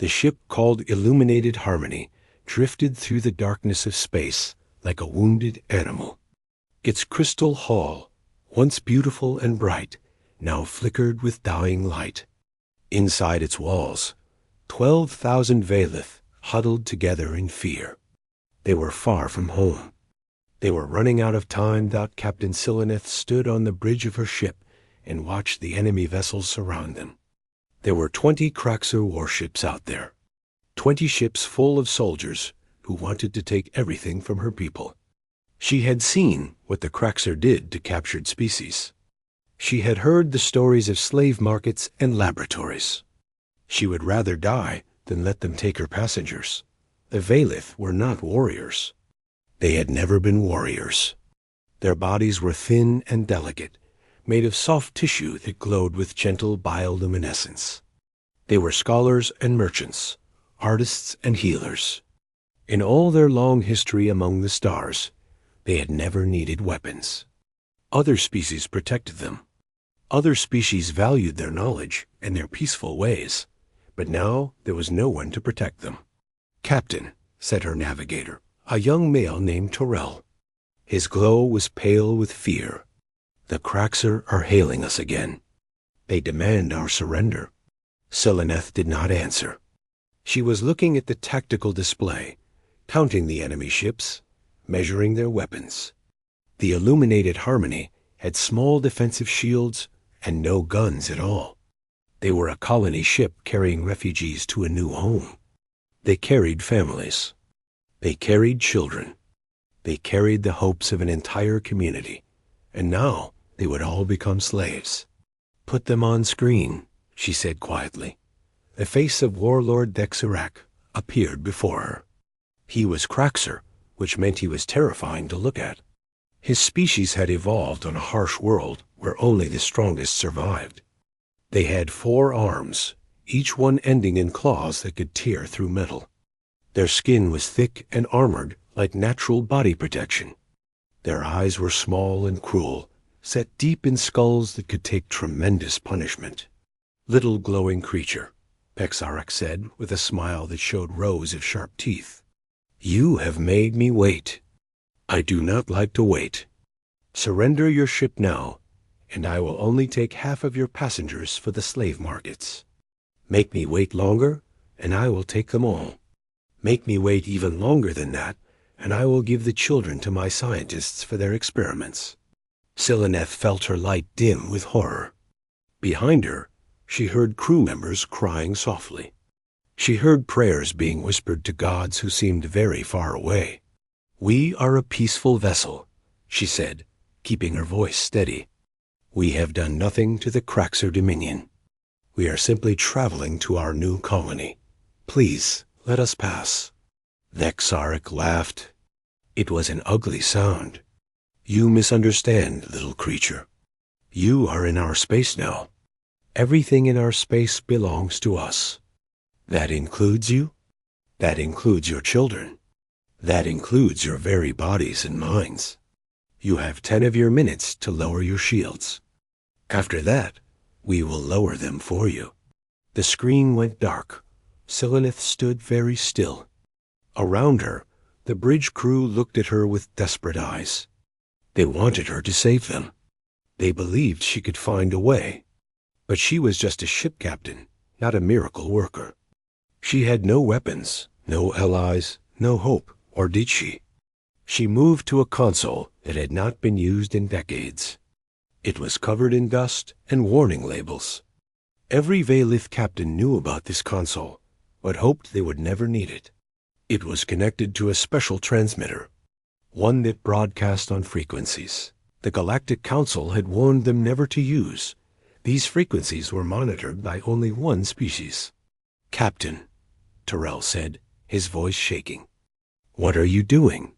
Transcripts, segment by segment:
The ship called Illuminated Harmony drifted through the darkness of space like a wounded animal. Its crystal hull, once beautiful and bright, now flickered with dying light. Inside its walls, 12,000 Valith huddled together in fear. They were far from home. They were running out of time. Captain Sileneth stood on the bridge of her ship and watched the enemy vessels surround them. There were 20 Kraxer warships out there, 20 ships full of soldiers who wanted to take everything from her people. She had seen what the Kraxer did to captured species. She had heard the stories of slave markets and laboratories. She would rather die than let them take her passengers. The Valith were not warriors. They had never been warriors. Their bodies were thin and delicate, made of soft tissue that glowed with gentle bioluminescence. They were scholars and merchants, artists and healers. In all their long history among the stars, they had never needed weapons. Other species protected them. Other species valued their knowledge and their peaceful ways, but now there was no one to protect them. "Captain," said her navigator, a young male named Terrell. His glow was pale with fear. "The Kraxer are hailing us again. They demand our surrender." Sileneth did not answer. She was looking at the tactical display, counting the enemy ships, measuring their weapons. The Illuminated Harmony had small defensive shields and no guns at all. They were a colony ship carrying refugees to a new home. They carried families. They carried children. They carried the hopes of an entire community. And now they would all become slaves. "Put them on screen," she said quietly. The face of Warlord Dexirac appeared before her. He was Kraxer, which meant he was terrifying to look at. His species had evolved on a harsh world where only the strongest survived. They had 4 arms, each one ending in claws that could tear through metal. Their skin was thick and armored like natural body protection. Their eyes were small and cruel, set deep in skulls that could take tremendous punishment. "Little glowing creature," Pexarach said with a smile that showed rows of sharp teeth. "You have made me wait. I do not like to wait. Surrender your ship now, and I will only take half of your passengers for the slave markets. Make me wait longer, and I will take them all. Make me wait even longer than that, and I will give the children to my scientists for their experiments." Sileneth felt her light dim with horror. Behind her, she heard crew members crying softly. She heard prayers being whispered to gods who seemed very far away. "We are a peaceful vessel," she said, keeping her voice steady. "We have done nothing to the Kraxer Dominion. We are simply traveling to our new colony. Please, let us pass." Dexirac laughed. It was an ugly sound. "You misunderstand, little creature. You are in our space now. Everything in our space belongs to us. That includes you. That includes your children. That includes your very bodies and minds. You have 10 of your minutes to lower your shields. After that, we will lower them for you." The screen went dark. Sileneth stood very still. Around her, the bridge crew looked at her with desperate eyes. They wanted her to save them. They believed she could find a way. But she was just a ship captain, not a miracle worker. She had no weapons, no allies, no hope, or did she? She moved to a console that had not been used in decades. It was covered in dust and warning labels. Every Valith captain knew about this console, but hoped they would never need it. It was connected to a special transmitter, one that broadcast on frequencies the Galactic Council had warned them never to use. These frequencies were monitored by only one species. "Captain," Terrell said, his voice shaking. "What are you doing?"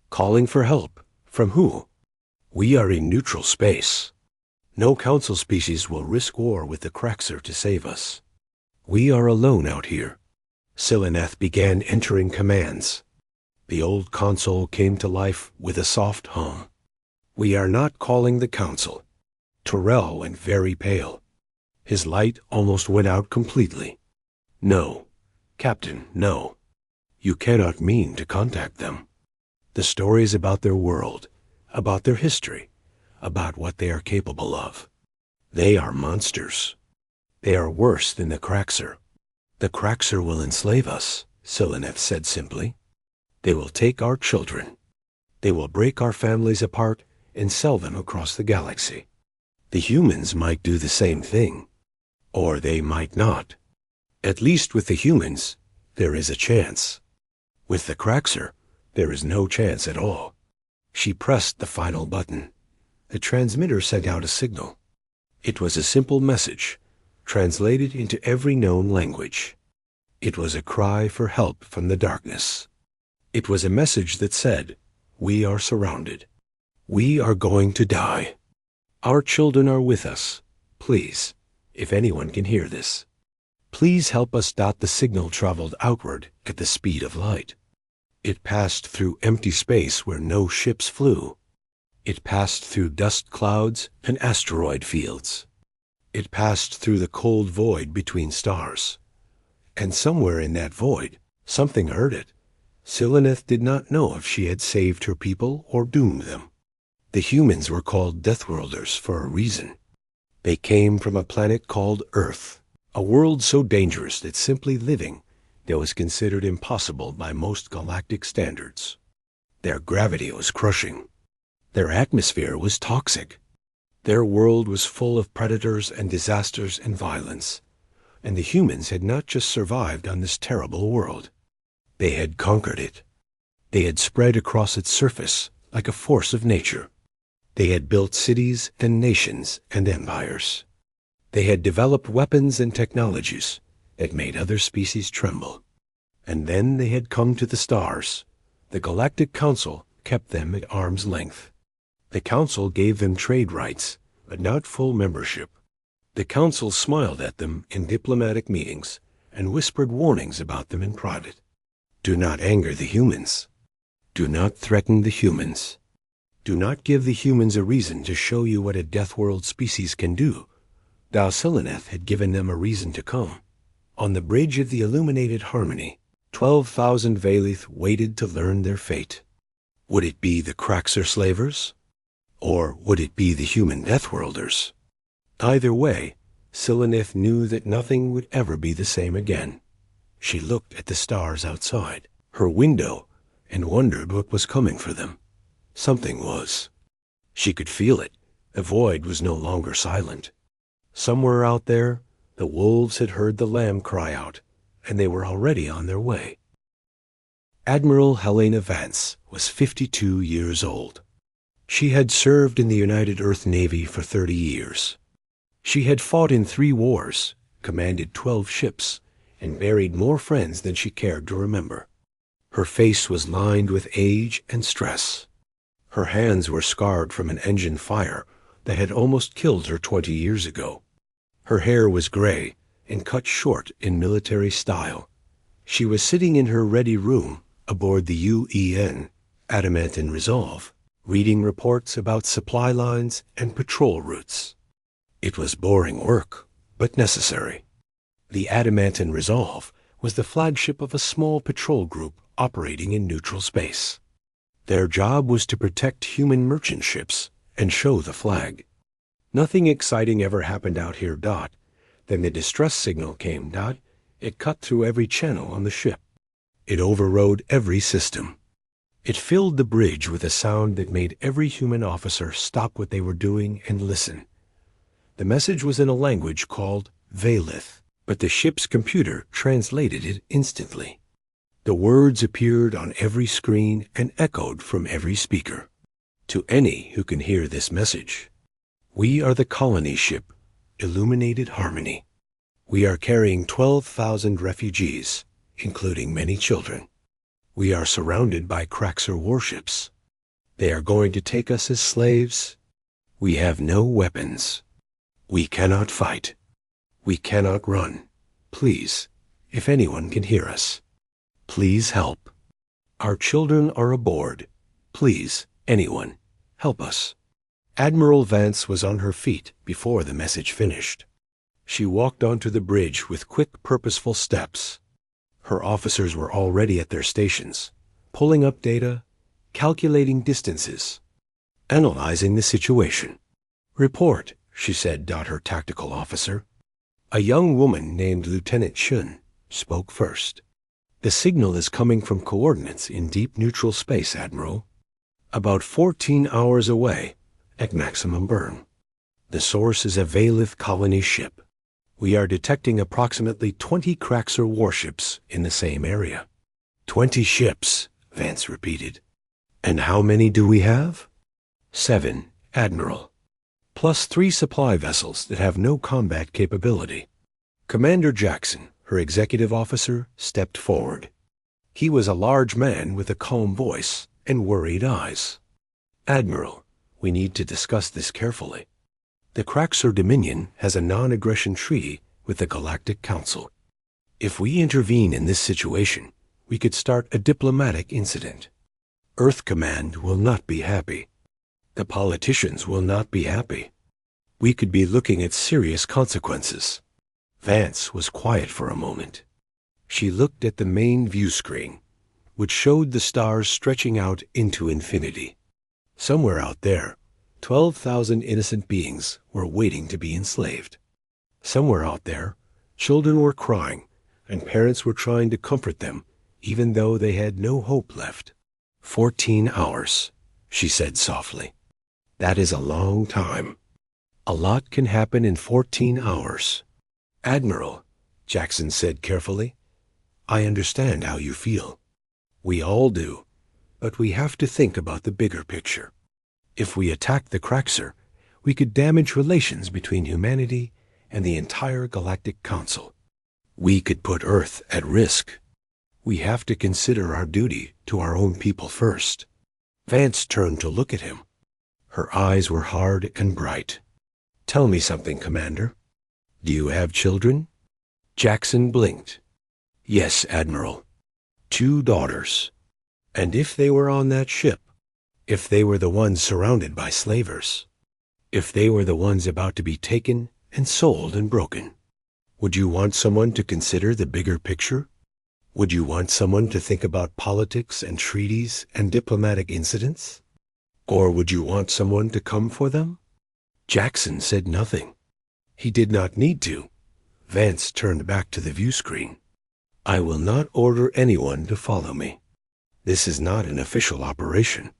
"Calling for help. From who?" "We are in neutral space. No Council species will risk war with the Kraxer to save us. We are alone out here." Sileneth began entering commands. The old console came to life with a soft hum. "We are not calling the Council." Terrell went very pale. His light almost went out completely. "No, Captain, no. You cannot mean to contact them. The stories about their world, about their history, about what they are capable of. They are monsters. They are worse than the Kraxer. The Kraxer will enslave us, Sileneth said simply. They will take our children. They will break our families apart and sell them across the galaxy. The humans might do the same thing. Or they might not. At least with the humans, there is a chance. With the Kraxer, there is no chance at all. She pressed the final button. The transmitter sent out a signal. It was a simple message, translated into every known language. It was a cry for help from the darkness. It was a message that said, "We are surrounded. We are going to die. Our children are with us. Please, if anyone can hear this, please help us." The signal traveled outward at the speed of light. It passed through empty space where no ships flew. It passed through dust clouds and asteroid fields. It passed through the cold void between stars. And somewhere in that void, something heard it. Sileneth did not know if she had saved her people or doomed them. The humans were called Deathworlders for a reason. They came from a planet called Earth, a world so dangerous that simply living there was considered impossible by most galactic standards. Their gravity was crushing. Their atmosphere was toxic. Their world was full of predators and disasters and violence. And the humans had not just survived on this terrible world. They had conquered it. They had spread across its surface like a force of nature. They had built cities and nations and empires. They had developed weapons and technologies that made other species tremble. And then they had come to the stars. The Galactic Council kept them at arm's length. The Council gave them trade rights, but not full membership. The Council smiled at them in diplomatic meetings and whispered warnings about them in private. Do not anger the humans. Do not threaten the humans. Do not give the humans a reason to show you what a Deathworld species can do. Sileneth had given them a reason to come. On the bridge of the illuminated harmony, 12,000 Valith waited to learn their fate. Would it be the Kraxer slavers? Or would it be the human Deathworlders? Either way, Sileneth knew that nothing would ever be the same again. She looked at the stars outside, her window, and wondered what was coming for them. Something was. She could feel it. The void was no longer silent. Somewhere out there, the wolves had heard the lamb cry out, and they were already on their way. Admiral Helena Vance was 52 years old. She had served in the United Earth Navy for 30 years. She had fought in 3 wars, commanded 12 ships, and buried more friends than she cared to remember. Her face was lined with age and stress. Her hands were scarred from an engine fire that had almost killed her 20 years ago. Her hair was gray and cut short in military style. She was sitting in her ready room aboard the UEN, Adamantine Resolve, reading reports about supply lines and patrol routes. It was boring work, but necessary. The Adamantine Resolve was the flagship of a small patrol group operating in neutral space. Their job was to protect human merchant ships and show the flag. Nothing exciting ever happened out here. Then the distress signal came. It cut through every channel on the ship. It overrode every system. It filled the bridge with a sound that made every human officer stop what they were doing and listen. The message was in a language called Valith, but the ship's computer translated it instantly. The words appeared on every screen and echoed from every speaker. To any who can hear this message, we are the colony ship, Illuminated Harmony. We are carrying 12,000 refugees, including many children. We are surrounded by Kraxer warships. They are going to take us as slaves. We have no weapons. We cannot fight. We cannot run. Please, if anyone can hear us, please help. Our children are aboard. Please, anyone, help us. Admiral Vance was on her feet before the message finished. She walked onto the bridge with quick, purposeful steps. Her officers were already at their stations, pulling up data, calculating distances, analyzing the situation. "Report," she said to her tactical officer. A young woman named Lieutenant Shun spoke first. "The signal is coming from coordinates in deep neutral space, Admiral. About 14 hours away, at maximum burn. The source is a Valith colony ship. We are detecting approximately 20 Craxer warships in the same area." 20 ships, Vance repeated. "And how many do we have?" 7, Admiral. Plus 3 supply vessels that have no combat capability. Commander Jackson, her executive officer, stepped forward. He was a large man with a calm voice and worried eyes. "Admiral, we need to discuss this carefully. The Craxer Dominion has a non-aggression treaty with the Galactic Council. If we intervene in this situation, we could start a diplomatic incident. Earth Command will not be happy. The politicians will not be happy. We could be looking at serious consequences." Vance was quiet for a moment. She looked at the main view screen, which showed the stars stretching out into infinity. Somewhere out there, 12,000 innocent beings were waiting to be enslaved. Somewhere out there, children were crying, and parents were trying to comfort them, even though they had no hope left. 14 hours, she said softly. That is a long time. A lot can happen in 14 hours. "Admiral," Jackson said carefully, "I understand how you feel. We all do, but we have to think about the bigger picture. If we attack the Craxer, we could damage relations between humanity and the entire Galactic Council. We could put Earth at risk. We have to consider our duty to our own people first." Vance turned to look at him. Her eyes were hard and bright. "Tell me something, Commander. Do you have children?" Jackson blinked. "Yes, Admiral. 2 daughters. And if they were on that ship, if they were the ones surrounded by slavers, if they were the ones about to be taken and sold and broken, would you want someone to consider the bigger picture? Would you want someone to think about politics and treaties and diplomatic incidents? Or would you want someone to come for them?" Jackson said nothing. He did not need to. Vance turned back to the view screen. "I will not order anyone to follow me. This is not an official operation.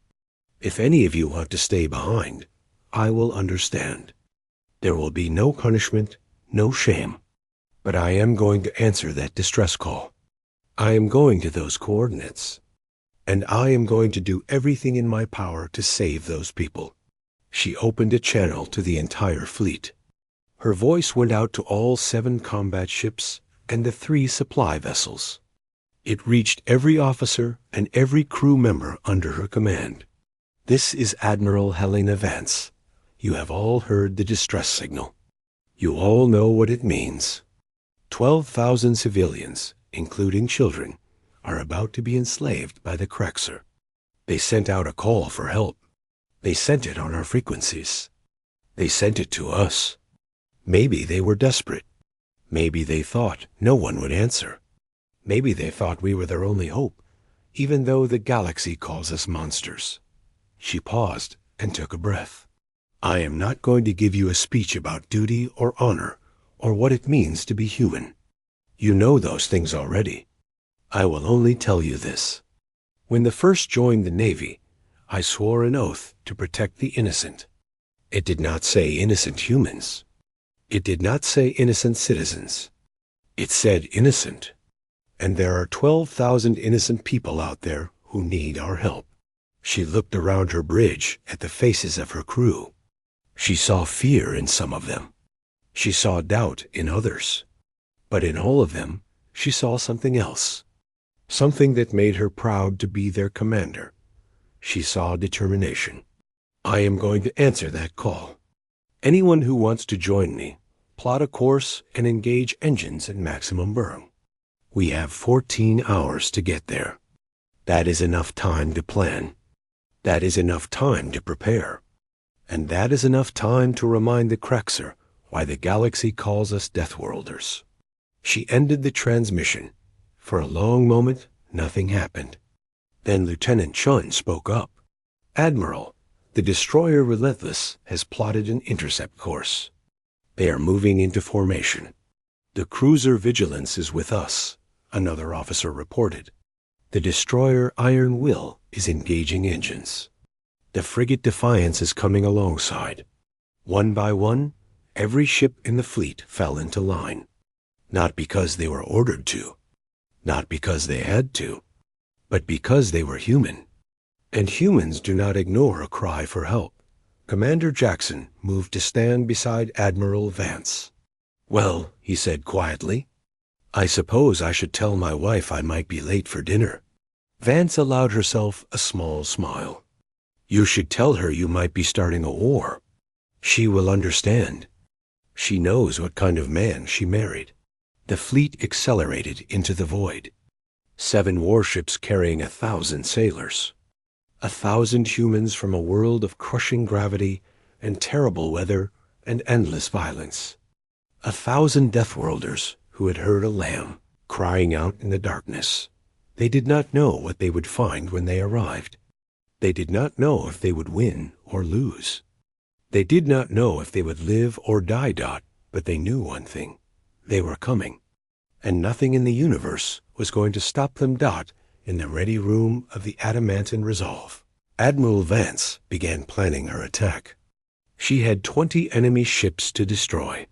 If any of you want to stay behind, I will understand. There will be no punishment, no shame. But I am going to answer that distress call. I am going to those coordinates. And I am going to do everything in my power to save those people." She opened a channel to the entire fleet. Her voice went out to all 7 combat ships and the 3 supply vessels. It reached every officer and every crew member under her command. "This is Admiral Helena Vance. You have all heard the distress signal. You all know what it means. 12,000 civilians, including children, are about to be enslaved by the Craxer. They sent out a call for help. They sent it on our frequencies. They sent it to us. Maybe they were desperate. Maybe they thought no one would answer. Maybe they thought we were their only hope, even though the galaxy calls us monsters." She paused and took a breath. "I am not going to give you a speech about duty or honor or what it means to be human. You know those things already. I will only tell you this. When I first joined the Navy, I swore an oath to protect the innocent. It did not say innocent humans. It did not say innocent citizens. It said innocent. And there are 12,000 innocent people out there who need our help." She looked around her bridge at the faces of her crew. She saw fear in some of them. She saw doubt in others. But in all of them, she saw something else. Something that made her proud to be their commander. She saw determination. "I am going to answer that call. Anyone who wants to join me, plot a course and engage engines at maximum burn. We have 14 hours to get there. That is enough time to plan. That is enough time to prepare. And that is enough time to remind the Craxer why the galaxy calls us Deathworlders." She ended the transmission, For a long moment, nothing happened. Then Lieutenant Chun spoke up. "Admiral, the destroyer Relentless has plotted an intercept course. They are moving into formation. The cruiser Vigilance is with us," another officer reported. "The destroyer Iron Will is engaging engines. The frigate Defiance is coming alongside." One by one, every ship in the fleet fell into line. Not because they were ordered to, not because they had to, but because they were human. And humans do not ignore a cry for help. Commander Jackson moved to stand beside Admiral Vance. "Well," he said quietly, "I suppose I should tell my wife I might be late for dinner." Vance allowed herself a small smile. "You should tell her you might be starting a war. She will understand. She knows what kind of man she married." The fleet accelerated into the void. 7 warships carrying 1,000 sailors. 1,000 humans from a world of crushing gravity and terrible weather and endless violence. 1,000 Deathworlders who had heard a lamb crying out in the darkness. They did not know what they would find when they arrived. They did not know if they would win or lose. They did not know if they would live or die, but they knew one thing. They were coming. And nothing in the universe was going to stop them, in the ready room of the adamantine resolve. Admiral Vance began planning her attack. She had 20 enemy ships to destroy.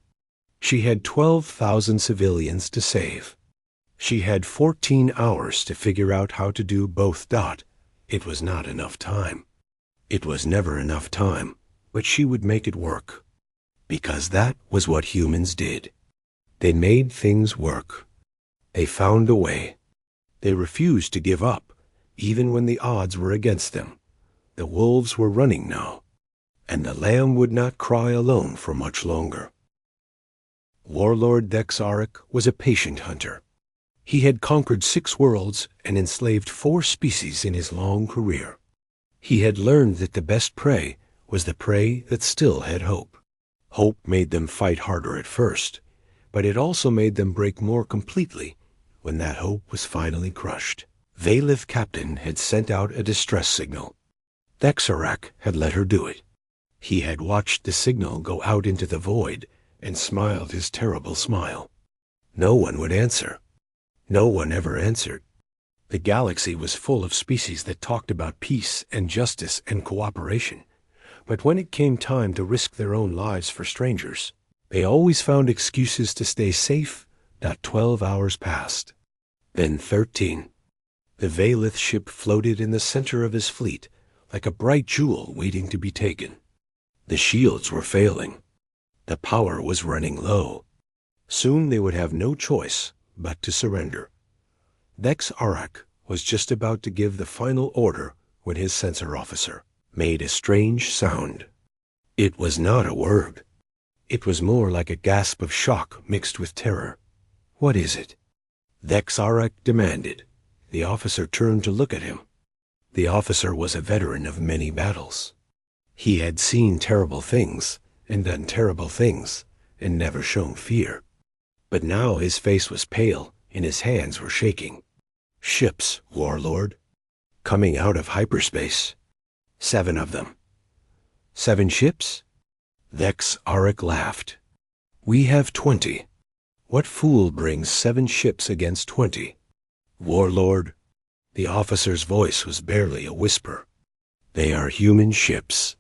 She had 12,000 civilians to save. She had 14 hours to figure out how to do both. It was not enough time. It was never enough time, but she would make it work. Because that was what humans did. They made things work. They found a way. They refused to give up, even when the odds were against them. The wolves were running now, and the lamb would not cry alone for much longer. Warlord Dex Arik was a patient hunter. He had conquered 6 worlds and enslaved 4 species in his long career. He had learned that the best prey was the prey that still had hope. Hope made them fight harder at first, but it also made them break more completely when that hope was finally crushed. Valith Captain had sent out a distress signal. Dexarak had let her do it. He had watched the signal go out into the void and smiled his terrible smile. No one would answer. No one ever answered. The galaxy was full of species that talked about peace and justice and cooperation, but when it came time to risk their own lives for strangers, they always found excuses to stay safe. 12 hours passed. Then 13. The Valith ship floated in the center of his fleet like a bright jewel waiting to be taken. The shields were failing. The power was running low. Soon they would have no choice but to surrender. Dex Arak was just about to give the final order when his sensor officer made a strange sound. It was not a word. It was more like a gasp of shock mixed with terror. "What is it?" Dex Arak demanded. The officer turned to look at him. The officer was a veteran of many battles. He had seen terrible things and done terrible things and never shown fear. But now his face was pale and his hands were shaking. "Ships, Warlord. Coming out of hyperspace. 7 of them." "7 ships?" Dex Arak laughed. "We have 20. What fool brings 7 ships against 20? Warlord." The officer's voice was barely a whisper. "They are human ships."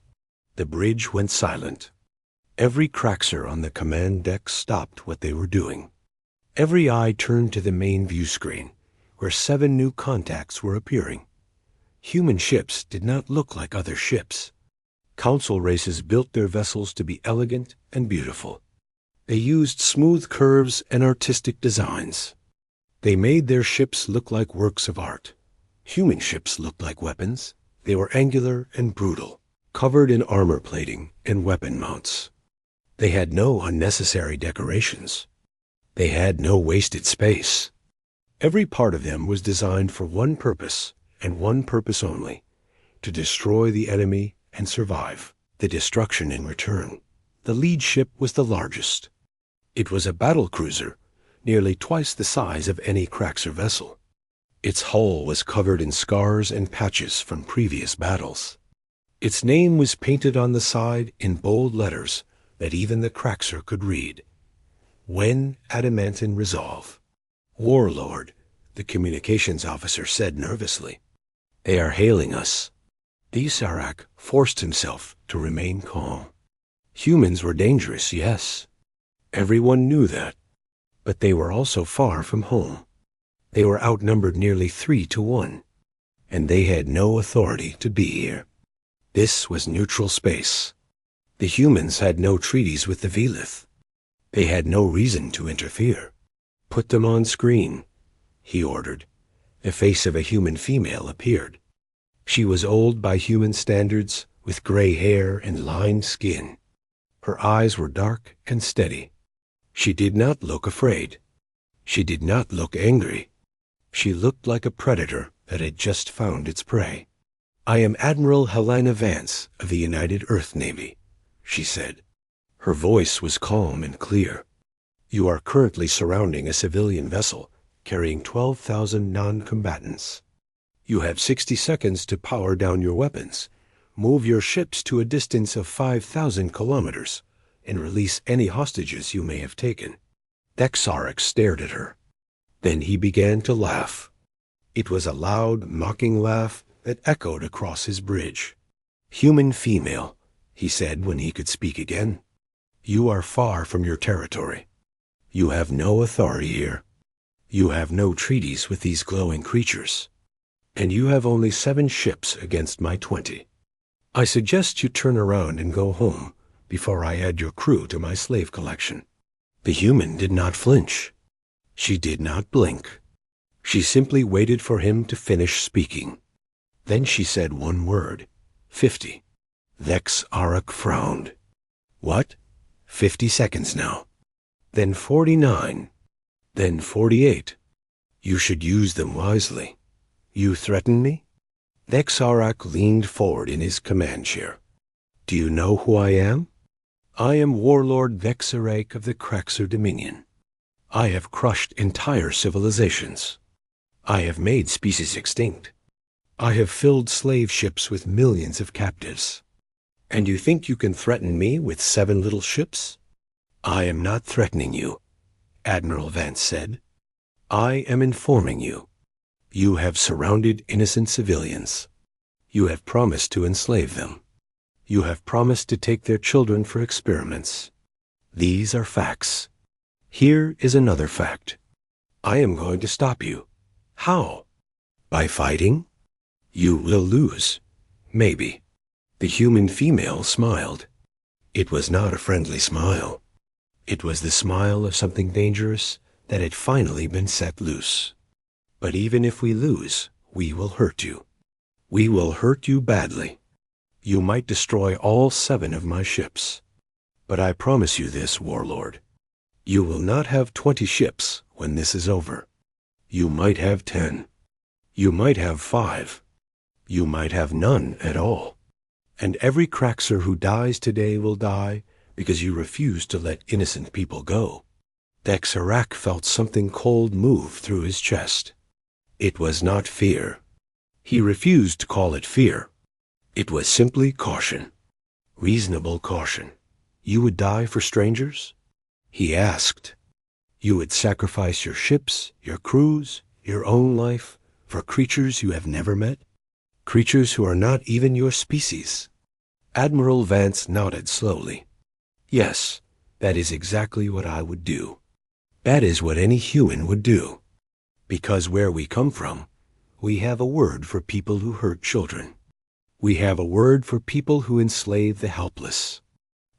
The bridge went silent. Every craxer on the command deck stopped what they were doing. Every eye turned to the main view screen, where 7 new contacts were appearing. Human ships did not look like other ships. Council races built their vessels to be elegant and beautiful. They used smooth curves and artistic designs. They made their ships look like works of art. Human ships looked like weapons. They were angular and brutal, covered in armor plating and weapon mounts. They had no unnecessary decorations. They had no wasted space. Every part of them was designed for one purpose, and one purpose only: to destroy the enemy and survive the destruction in return. The lead ship was the largest. It was a battle cruiser, nearly twice the size of any Craxer vessel. Its hull was covered in scars and patches from previous battles. Its name was painted on the side in bold letters that even the Craxer could read. When Adamantine Resolve. Warlord, the communications officer said nervously. They are hailing us. Desarak forced himself to remain calm. Humans were dangerous, yes. Everyone knew that. But they were also far from home. They were outnumbered nearly 3-1, and they had no authority to be here. This was neutral space. The humans had no treaties with the Velith. They had no reason to interfere. Put them on screen, he ordered. The face of a human female appeared. She was old by human standards, with gray hair and lined skin. Her eyes were dark and steady. She did not look afraid. She did not look angry. She looked like a predator that had just found its prey. I am Admiral Helena Vance of the United Earth Navy, she said. Her voice was calm and clear. You are currently surrounding a civilian vessel carrying 12,000 non-combatants. You have 60 seconds to power down your weapons, move your ships to a distance of 5,000 kilometers, and release any hostages you may have taken. Deathworlders stared at her. Then he began to laugh. It was a loud, mocking laugh that echoed across his bridge. Human female, he said when he could speak again. You are far from your territory. You have no authority here. You have no treaties with these glowing creatures. And you have only 7 ships against my 20. I suggest you turn around and go home before I add your crew to my slave collection. The human did not flinch. She did not blink. She simply waited for him to finish speaking. Then she said one word, 50. Deathworlders frowned. What? 50 seconds now. Then 49. Then 48. You should use them wisely. You threaten me? Deathworlders leaned forward in his command chair. Do you know who I am? I am Warlord Deathworlders of the Craxer Dominion. I have crushed entire civilizations. I have made species extinct. I have filled slave ships with millions of captives. And you think you can threaten me with 7 little ships? I am not threatening you, Admiral Vance said. I am informing you. You have surrounded innocent civilians. You have promised to enslave them. You have promised to take their children for experiments. These are facts. Here is another fact. I am going to stop you. How? By fighting? You will lose. Maybe. The human female smiled. It was not a friendly smile. It was the smile of something dangerous that had finally been set loose. But even if we lose, we will hurt you. We will hurt you badly. You might destroy all 7 of my ships. But I promise you this, Warlord. You will not have 20 ships when this is over. You might have 10. You might have 5. You might have none at all. And every Craxer who dies today will die because you refuse to let innocent people go. Deathworlders felt something cold move through his chest. It was not fear. He refused to call it fear. It was simply caution. Reasonable caution. You would die for strangers? He asked. You would sacrifice your ships, your crews, your own life for creatures you have never met? Creatures who are not even your species? Admiral Vance nodded slowly. Yes, that is exactly what I would do. That is what any human would do. Because where we come from, we have a word for people who hurt children. We have a word for people who enslave the helpless.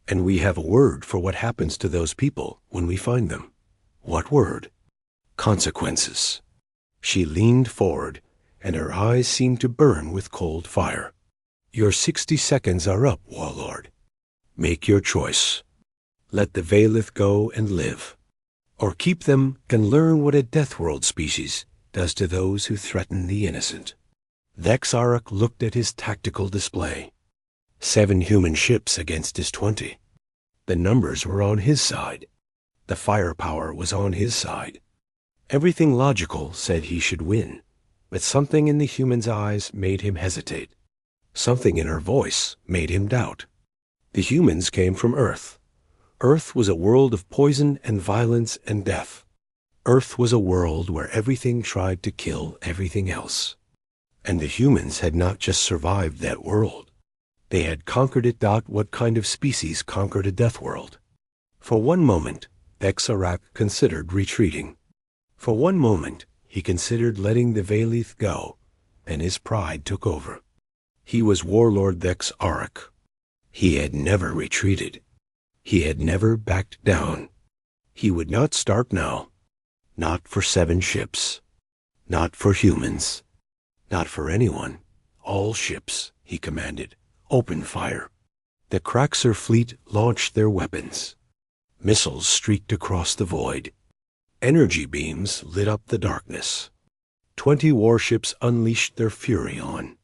And we have a word for what happens to those people when we find them. What word? Consequences. She leaned forward, and her eyes seemed to burn with cold fire. Your 60 seconds are up, Warlord. Make your choice. Let the Velith go and live. Or keep them and learn what a Deathworld species does to those who threaten the innocent. Deathworlders looked at his tactical display. 7 human ships against his 20. The numbers were on his side. The firepower was on his side. Everything logical said he should win, but something in the human's eyes made him hesitate. Something in her voice made him doubt. The humans came from Earth. Earth was a world of poison and violence and death. Earth was a world where everything tried to kill everything else. And the humans had not just survived that world. They had conquered it. What kind of species conquered a death world? For one moment, Dexarak considered retreating. For one moment, he considered letting the Valith go, and his pride took over. He was Warlord Dexarak. He had never retreated. He had never backed down. He would not start now. Not for 7 ships. Not for humans. Not for anyone. All ships, he commanded. Open fire. The Kraxer fleet launched their weapons. Missiles streaked across the void. Energy beams lit up the darkness. 20 warships unleashed their fury on.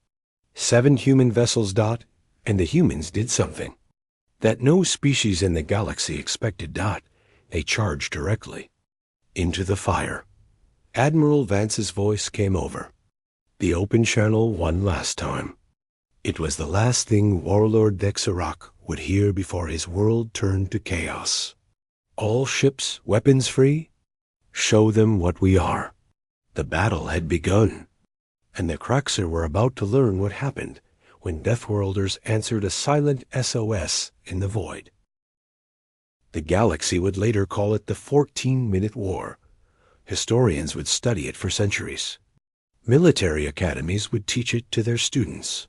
7 human vessels. And the humans did something that no species in the galaxy expected. They charged directly into the fire. Admiral Vance's voice came over the open channel one last time. It was the last thing Warlord Dexarak would hear before his world turned to chaos. All ships weapons free? Show them what we are. The battle had begun, and the Kraxer were about to learn what happened when Deathworlders answered a silent SOS in the void. The galaxy would later call it the 14-minute war. Historians would study it for centuries. Military academies would teach it to their students.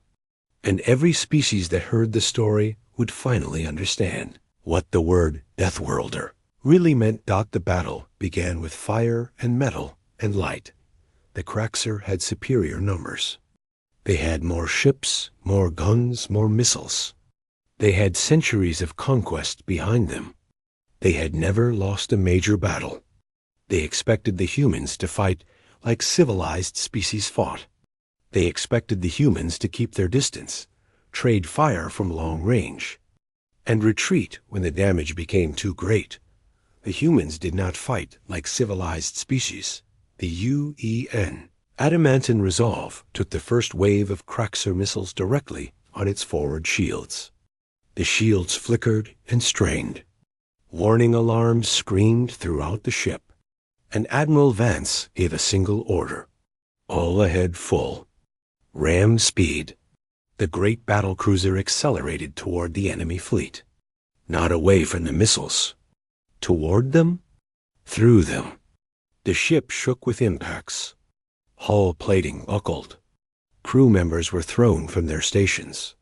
And every species that heard the story would finally understand what the word Deathworlder really meant. The battle began with fire and metal and light. The Kraxer had superior numbers. They had more ships, more guns, more missiles. They had centuries of conquest behind them. They had never lost a major battle. They expected the humans to fight like civilized species fought. They expected the humans to keep their distance, trade fire from long range, and retreat when the damage became too great. The humans did not fight like civilized species. The UN, Adamantine Resolve, took the first wave of Kraxer missiles directly on its forward shields. The shields flickered and strained. Warning alarms screamed throughout the ship, and Admiral Vance gave a single order. All ahead full. Ram speed. The great battlecruiser accelerated toward the enemy fleet. Not away from the missiles. Toward them? Through them. The ship shook with impacts. Hull plating buckled. Crew members were thrown from their stations.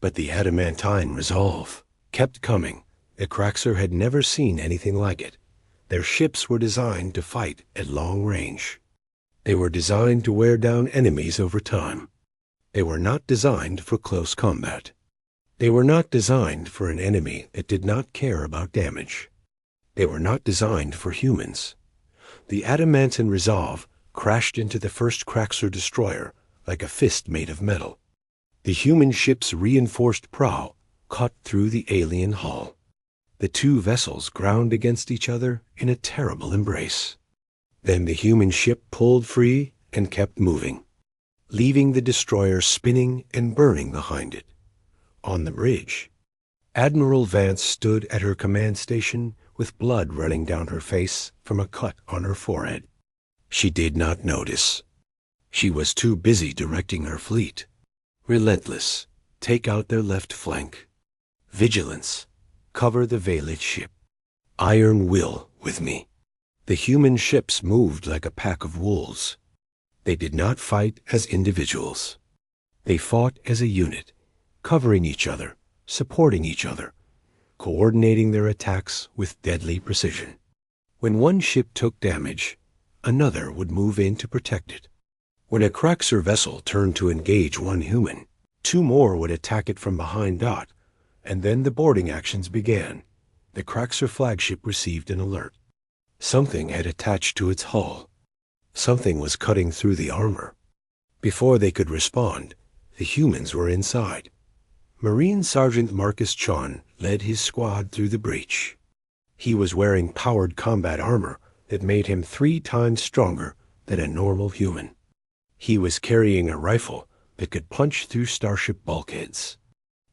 But the adamantine resolve kept coming. The Kraxer had never seen anything like it. Their ships were designed to fight at long range. They were designed to wear down enemies over time. They were not designed for close combat. They were not designed for an enemy that did not care about damage. They were not designed for humans. The adamantine resolve crashed into the first Kraxer destroyer like a fist made of metal. The human ship's reinforced prow cut through the alien hull. The 2 vessels ground against each other in a terrible embrace. Then the human ship pulled free and kept moving, leaving the destroyer spinning and burning behind it. On the bridge, Admiral Vance stood at her command station with blood running down her face from a cut on her forehead. She did not notice. She was too busy directing her fleet. Relentless, take out their left flank. Vigilance, cover the Valith ship. Iron will with me. The human ships moved like a pack of wolves. They did not fight as individuals. They fought as a unit, covering each other, supporting each other, coordinating their attacks with deadly precision. When one ship took damage, another would move in to protect it. When a Kraxer vessel turned to engage one human, 2 more would attack it from behind. And then the boarding actions began. The Kraxer flagship received an alert. Something had attached to its hull. Something was cutting through the armor. Before they could respond, the humans were inside. Marine Sergeant Marcus Chon led his squad through the breach. He was wearing powered combat armor that made him 3 times stronger than a normal human. He was carrying a rifle that could punch through starship bulkheads.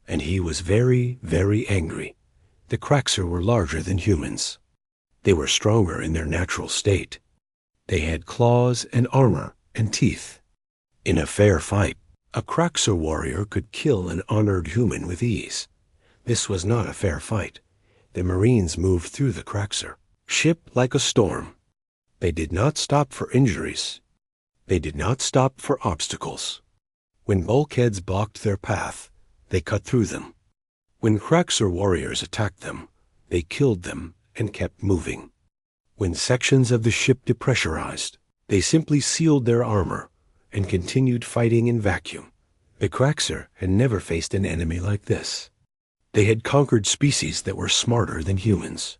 And he was very, very angry. The Kraxer were larger than humans. They were stronger in their natural state. They had claws and armor and teeth. In a fair fight, a Kraxer warrior could kill an honored human with ease. This was not a fair fight. The Marines moved through the Kraxer, ship like a storm. They did not stop for injuries. They did not stop for obstacles. When bulkheads blocked their path, they cut through them. When Kraxer warriors attacked them, they killed them and kept moving. When sections of the ship depressurized, they simply sealed their armor and continued fighting in vacuum. The Kraxer had never faced an enemy like this. They had conquered species that were smarter than humans.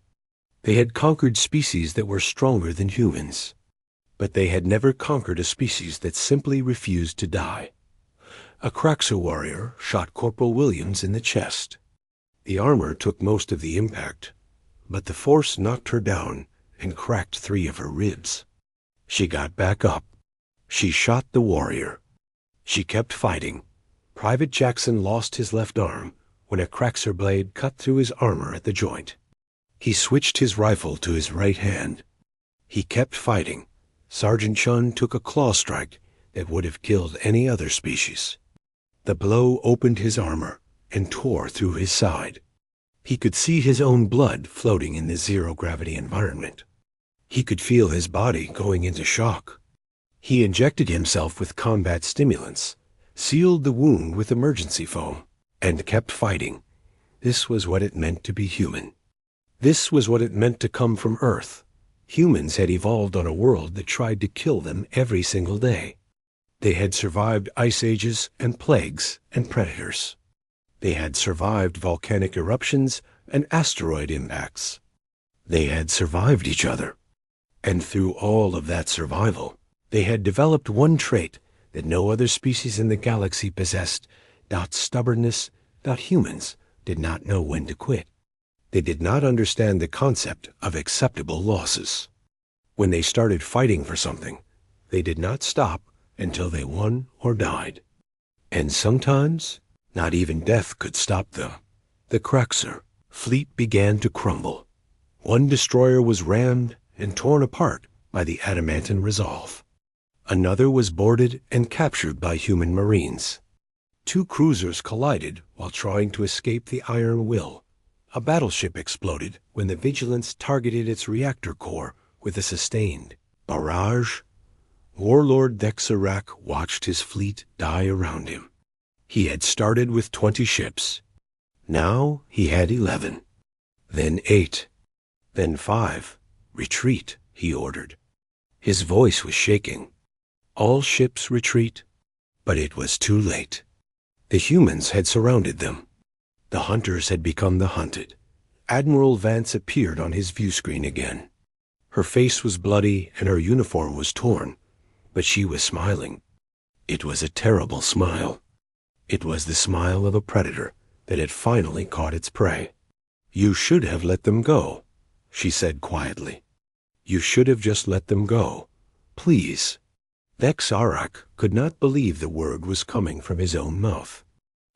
They had conquered species that were stronger than humans. But they had never conquered a species that simply refused to die. A Kraxer warrior shot Corporal Williams in the chest. The armor took most of the impact, but the force knocked her down and cracked 3 of her ribs. She got back up. She shot the warrior. She kept fighting. Private Jackson lost his left arm when a Kraxer blade cut through his armor at the joint. He switched his rifle to his right hand. He kept fighting. Sergeant Chun took a claw strike that would have killed any other species. The blow opened his armor and tore through his side. He could see his own blood floating in the zero-gravity environment. He could feel his body going into shock. He injected himself with combat stimulants, sealed the wound with emergency foam, and kept fighting. This was what it meant to be human. This was what it meant to come from Earth. Humans had evolved on a world that tried to kill them every single day. They had survived ice ages and plagues and predators. They had survived volcanic eruptions and asteroid impacts. They had survived each other. And through all of that survival, they had developed one trait that no other species in the galaxy possessed: stubbornness. Humans did not know when to quit. They did not understand the concept of acceptable losses. When they started fighting for something, they did not stop until they won or died. And sometimes, not even death could stop them. The Kraxer fleet began to crumble. One destroyer was rammed and torn apart by the adamantine resolve. Another was boarded and captured by human Marines. 2 cruisers collided while trying to escape the Iron Will. A battleship exploded when the Vigilance targeted its reactor core with a sustained barrage. Warlord Dexarak watched his fleet die around him. He had started with 20 ships. Now he had 11. Then 8. Then 5. Retreat, he ordered. His voice was shaking. All ships retreat. But it was too late. The humans had surrounded them. The hunters had become the hunted. Admiral Vance appeared on his view screen again. Her face was bloody and her uniform was torn, but she was smiling. It was a terrible smile. It was the smile of a predator that had finally caught its prey. "You should have let them go," she said quietly. "You should have just let them go. Please." Vexarak could not believe the word was coming from his own mouth.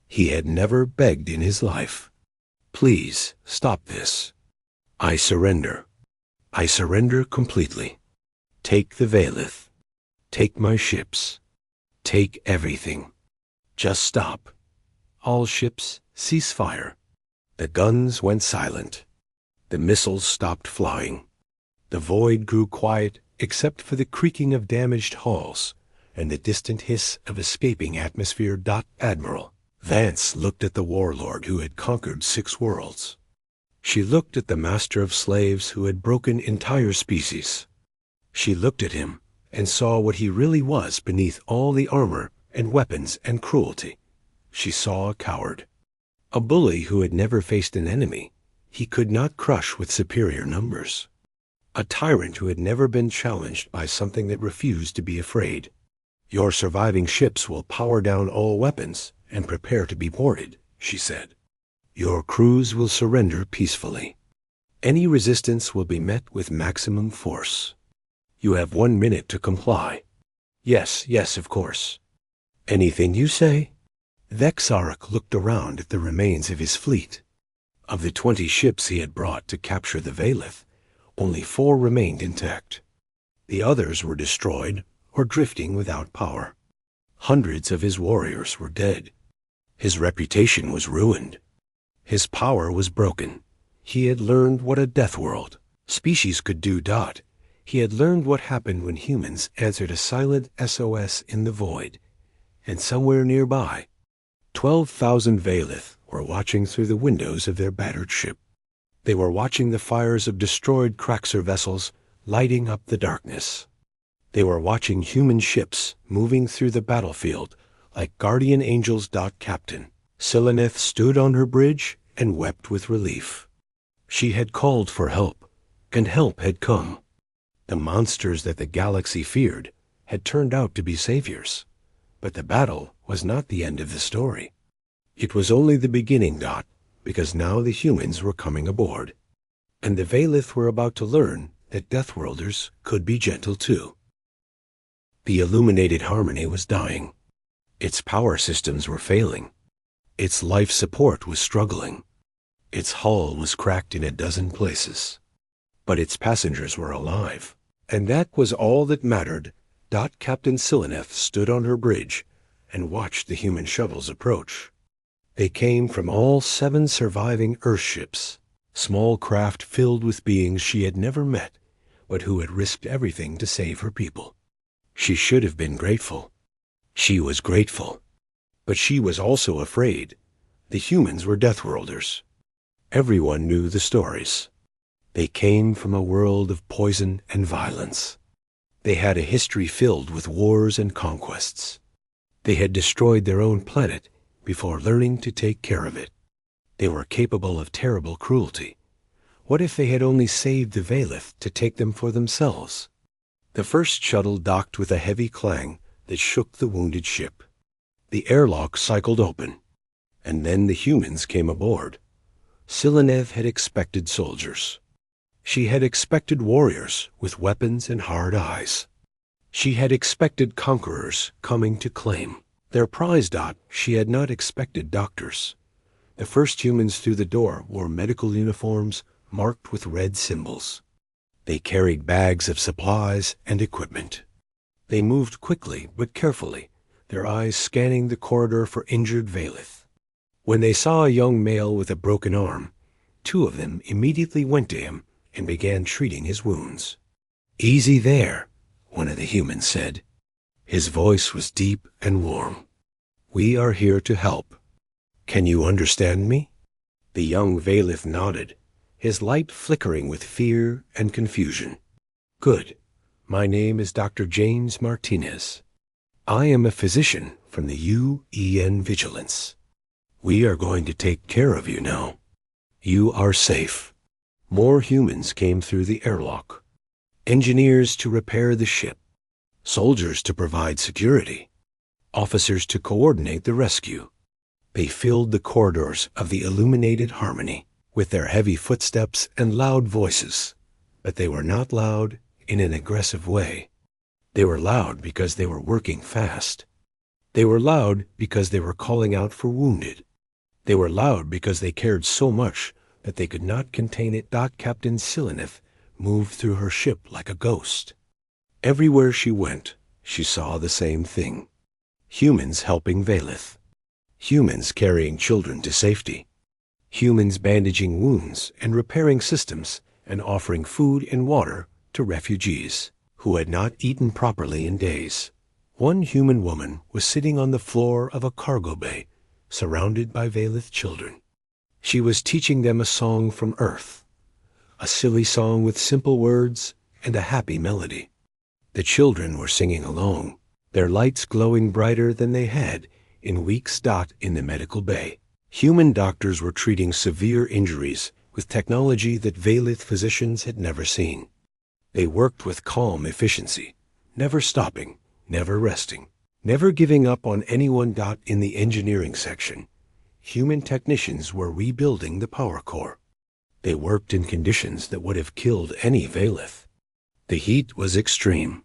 He had never begged in his life. "Please, stop this. I surrender. I surrender completely. Take the Valith. Take my ships. Take everything. Just stop. All ships, cease fire." The guns went silent. The missiles stopped flying. The void grew quiet except for the creaking of damaged hulls and the distant hiss of escaping atmosphere. Admiral Vance looked at the warlord who had conquered 6 worlds. She looked at the master of slaves who had broken entire species. She looked at him and saw what he really was beneath all the armor and weapons and cruelty. She saw a coward. A bully who had never faced an enemy he could not crush with superior numbers. A tyrant who had never been challenged by something that refused to be afraid. "Your surviving ships will power down all weapons and prepare to be boarded," she said. "Your crews will surrender peacefully. Any resistance will be met with maximum force. You have 1 minute to comply. Yes, yes, of course. Anything you say? Vexarach looked around at the remains of his fleet. Of the 20 ships he had brought to capture the Valith, only 4 remained intact. The others were destroyed or drifting without power. Hundreds of his warriors were dead. His reputation was ruined. His power was broken. He had learned what a death world species could do. He had learned what happened when humans answered a silent SOS in the void. And somewhere nearby, 12,000 Valith were watching through the windows of their battered ship. They were watching the fires of destroyed Kraxer vessels lighting up the darkness. They were watching human ships moving through the battlefield like guardian angels. Captain Sileneth stood on her bridge and wept with relief. She had called for help, and help had come. The monsters that the galaxy feared had turned out to be saviors. But the battle was not the end of the story. It was only the beginning. Because now the humans were coming aboard. And the Valith were about to learn that Deathworlders could be gentle too. The illuminated harmony was dying. Its power systems were failing. Its life support was struggling. Its hull was cracked in a dozen places. But its passengers were alive. And that was all that mattered. Captain Sileneth stood on her bridge and watched the human shovels approach. They came from all 7 surviving Earthships, small craft filled with beings she had never met, but who had risked everything to save her people. She should have been grateful. She was grateful. But she was also afraid. The humans were Deathworlders. Everyone knew the stories. They came from a world of poison and violence. They had a history filled with wars and conquests. They had destroyed their own planet before learning to take care of it. They were capable of terrible cruelty. What if they had only saved the Valith to take them for themselves? The first shuttle docked with a heavy clang that shook the wounded ship. The airlock cycled open, and then the humans came aboard. Sileneth had expected soldiers. She had expected warriors with weapons and hard eyes. She had expected conquerors coming to claim their prize. She had not expected doctors. The first humans through the door wore medical uniforms marked with red symbols. They carried bags of supplies and equipment. They moved quickly but carefully, their eyes scanning the corridor for injured Valith. When they saw a young male with a broken arm, 2 of them immediately went to him and began treating his wounds. "Easy there," one of the humans said. His voice was deep and warm. "We are here to help. Can you understand me?" The young Valith nodded, his light flickering with fear and confusion. "Good. My name is Dr. James Martinez. I am a physician from the UEN Vigilance. We are going to take care of you now. You are safe." More humans came through the airlock. Engineers to repair the ship. Soldiers to provide security. Officers to coordinate the rescue. They filled the corridors of the illuminated harmony with their heavy footsteps and loud voices. But they were not loud in an aggressive way. They were loud because they were working fast. They were loud because they were calling out for wounded. They were loud because they cared so much that they could not contain it. Captain Sileneth moved through her ship like a ghost. Everywhere she went, she saw the same thing. Humans helping Valith. Humans carrying children to safety. Humans bandaging wounds and repairing systems and offering food and water to refugees who had not eaten properly in days. One human woman was sitting on the floor of a cargo bay, surrounded by Valith children. She was teaching them a song from Earth, a silly song with simple words and a happy melody. The children were singing along, their lights glowing brighter than they had in weeks. In the medical bay, human doctors were treating severe injuries with technology that Valith physicians had never seen. They worked with calm efficiency, never stopping, never resting, never giving up on anyone. In the engineering section, human technicians were rebuilding the power core. They worked in conditions that would have killed any Valith. The heat was extreme.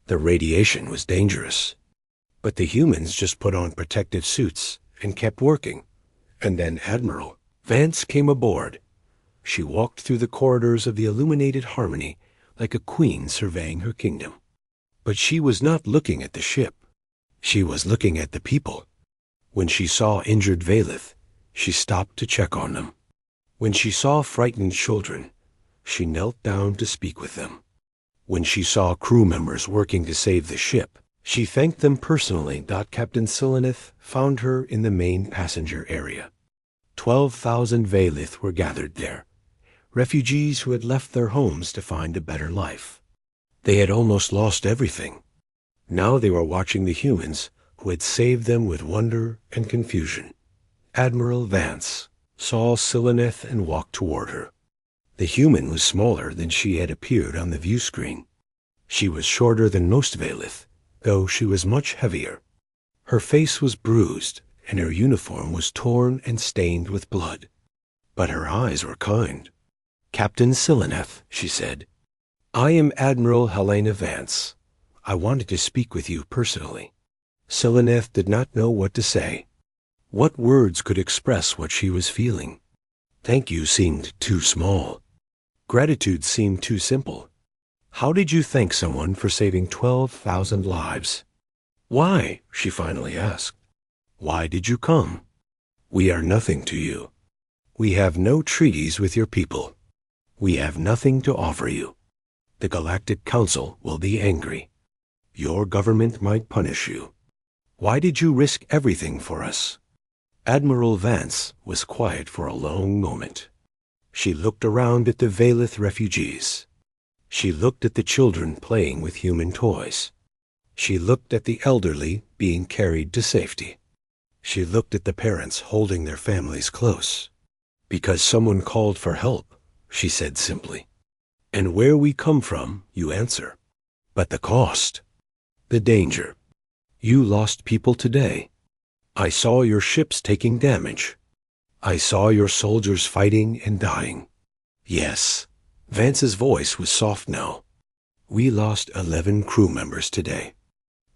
The radiation was dangerous. But the humans just put on protective suits and kept working. And then Admiral Vance came aboard. She walked through the corridors of the illuminated Harmony like a queen surveying her kingdom. But she was not looking at the ship. She was looking at the people. When she saw injured Valith, she stopped to check on them. When she saw frightened children, she knelt down to speak with them. When she saw crew members working to save the ship, she thanked them personally. Captain Sileneth found her in the main passenger area. 12,000 Valith were gathered there, refugees who had left their homes to find a better life. They had almost lost everything. Now they were watching the humans who had saved them with wonder and confusion. Admiral Vance saw Sileneth and walked toward her. The human was smaller than she had appeared on the view screen. She was shorter than most Valith, though she was much heavier. Her face was bruised, and her uniform was torn and stained with blood. But her eyes were kind. "Captain Sileneth," she said, "I am Admiral Helena Vance. I wanted to speak with you personally." Sileneth did not know what to say. What words could express what she was feeling? Thank you seemed too small. Gratitude seemed too simple. How did you thank someone for saving 12,000 lives? "Why?" she finally asked. "Why did you come?" "We are nothing to you. We have no treaties with your people. We have nothing to offer you. The Galactic Council will be angry. Your government might punish you. Why did you risk everything for us?" Admiral Vance was quiet for a long moment. She looked around at the Valith refugees. She looked at the children playing with human toys. She looked at the elderly being carried to safety. She looked at the parents holding their families close. "Because someone called for help," she said simply. "And where we come from, you answer. But the cost, the danger. You lost people today. I saw your ships taking damage. I saw your soldiers fighting and dying. Yes," Vance's voice was soft now. "We lost 11 crew members today.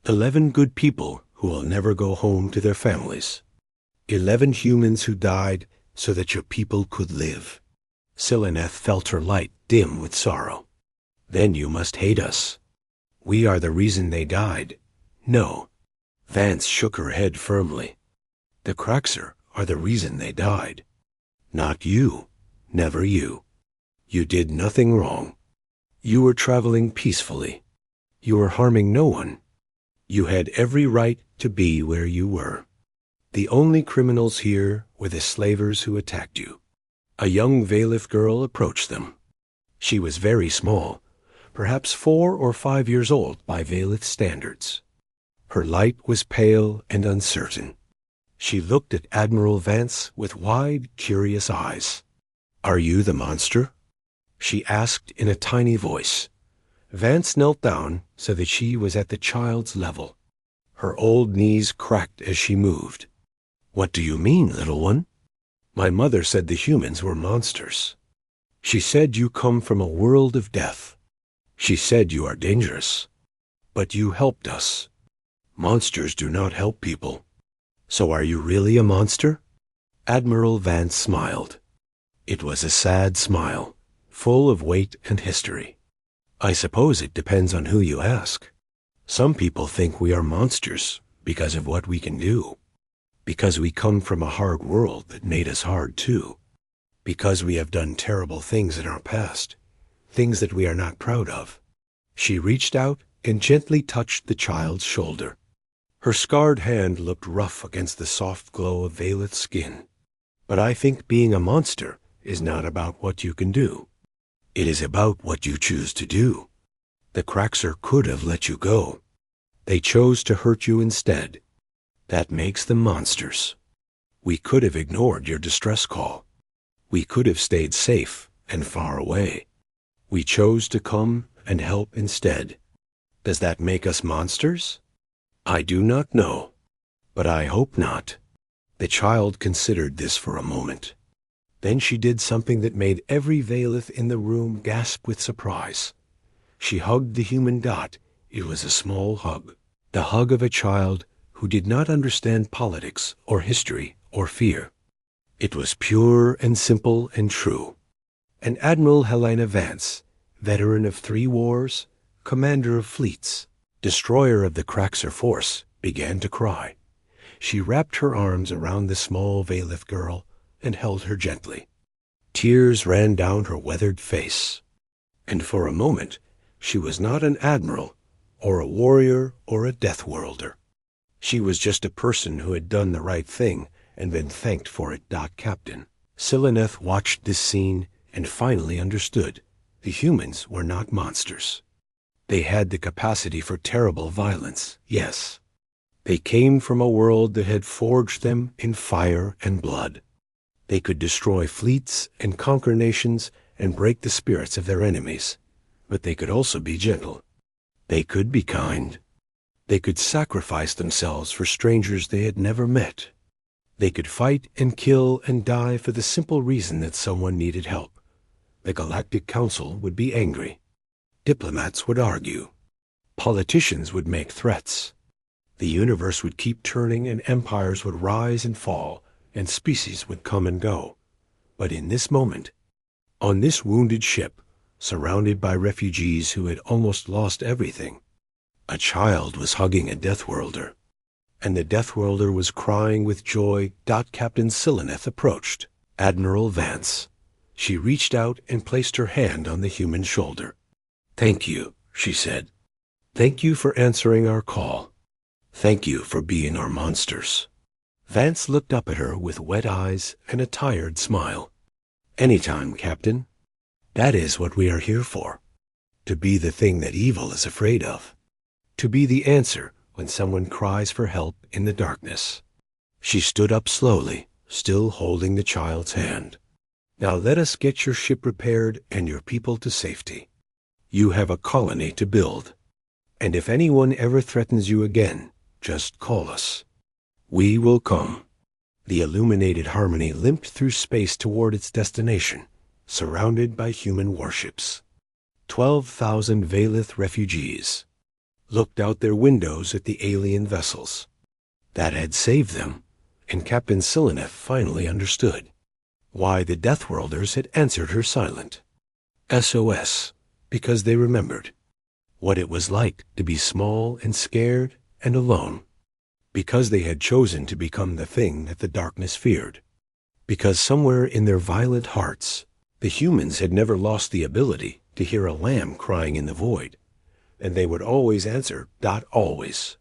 11 good people who will never go home to their families. 11 humans who died so that your people could live." Sileneth felt her light dim with sorrow. "Then you must hate us. We are the reason they died." "No." Vance shook her head firmly. "The Kraxer are the reason they died. Not you. Never you. You did nothing wrong. You were traveling peacefully. You were harming no one. You had every right to be where you were. The only criminals here were the slavers who attacked you." A young Valith girl approached them. She was very small, perhaps 4 or 5 years old by Valith standards. Her light was pale and uncertain. She looked at Admiral Vance with wide, curious eyes. "Are you the monster?" she asked in a tiny voice. Vance knelt down so that she was at the child's level. Her old knees cracked as she moved. "What do you mean, little one?" "My mother said the humans were monsters. She said you come from a world of death. She said you are dangerous. But you helped us. Monsters do not help people. So are you really a monster?" Admiral Vance smiled. It was a sad smile, full of weight and history. "I suppose it depends on who you ask. Some people think we are monsters because of what we can do. Because we come from a hard world that made us hard too. Because we have done terrible things in our past, things that we are not proud of." She reached out and gently touched the child's shoulder. Her scarred hand looked rough against the soft glow of Valith's skin. "But I think being a monster is not about what you can do. It is about what you choose to do. The Kraxer could have let you go. They chose to hurt you instead. That makes them monsters. We could have ignored your distress call. We could have stayed safe and far away. We chose to come and help instead. Does that make us monsters? I do not know, but I hope not." The child considered this for a moment. Then she did something that made every Valeth in the room gasp with surprise. She hugged the human dot. It was a small hug, the hug of a child who did not understand politics or history or fear. It was pure and simple and true. And Admiral Helena Vance, veteran of 3 wars, commander of fleets, destroyer of the Kraxer force, began to cry. She wrapped her arms around the small Valeth girl and held her gently. Tears ran down her weathered face. And for a moment, she was not an admiral, or a warrior, or a Deathworlder. She was just a person who had done the right thing and been thanked for it. Captain Sillineth watched this scene and finally understood. The humans were not monsters. They had the capacity for terrible violence, yes. They came from a world that had forged them in fire and blood. They could destroy fleets and conquer nations and break the spirits of their enemies. But they could also be gentle. They could be kind. They could sacrifice themselves for strangers they had never met. They could fight and kill and die for the simple reason that someone needed help. The Galactic Council would be angry. Diplomats would argue. Politicians would make threats. The universe would keep turning and empires would rise and fall and species would come and go. But in this moment, on this wounded ship, surrounded by refugees who had almost lost everything, a child was hugging a Deathworlder, and the Deathworlder was crying with joy. Captain Sillineth approached Admiral Vance. She reached out and placed her hand on the human shoulder. "Thank you," she said. "Thank you for answering our call. Thank you for being our monsters." Vance looked up at her with wet eyes and a tired smile. "Anytime, Captain. That is what we are here for. To be the thing that evil is afraid of. To be the answer when someone cries for help in the darkness." She stood up slowly, still holding the child's hand. "Now let us get your ship repaired and your people to safety. You have a colony to build. And if anyone ever threatens you again, just call us. We will come." The illuminated Harmony limped through space toward its destination, surrounded by human warships. 12,000 Valeth refugees looked out their windows at the alien vessels. That had saved them, and Captain Sillineth finally understood why the Deathworlders had answered her silent. SOS, because they remembered what it was like to be small and scared and alone. Because they had chosen to become the thing that the darkness feared. Because somewhere in their violent hearts, the humans had never lost the ability to hear a lamb crying in the void, and they would always answer. Always.